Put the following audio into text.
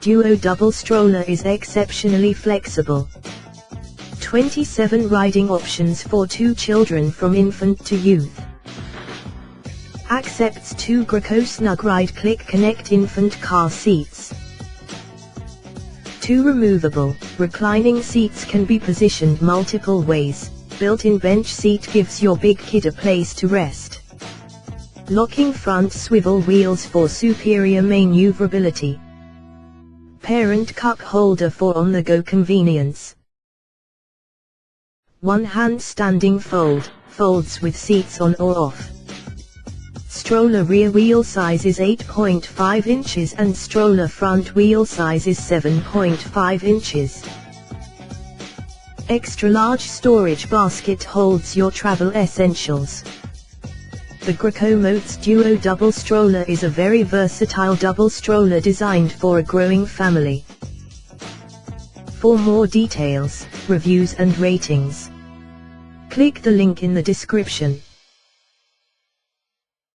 Duo Double Stroller is exceptionally flexible. 27 riding options for 2 children from infant to youth. Accepts 2 Graco SnugRide Click Connect infant car seats. 2 removable, reclining seats can be positioned multiple ways. Built-in bench seat gives your big kid a place to rest. Locking front swivel wheels for superior maneuverability. Parent cup holder for on-the-go convenience. One-hand standing fold, folds with seats on or off. Stroller rear wheel size is 8.5 inches and stroller front wheel size is 7.5 inches. Extra large storage basket holds your travel essentials. The Graco Motes Duo Double Stroller is a very versatile double stroller designed for a growing family. For more details, reviews and ratings, click the link in the description.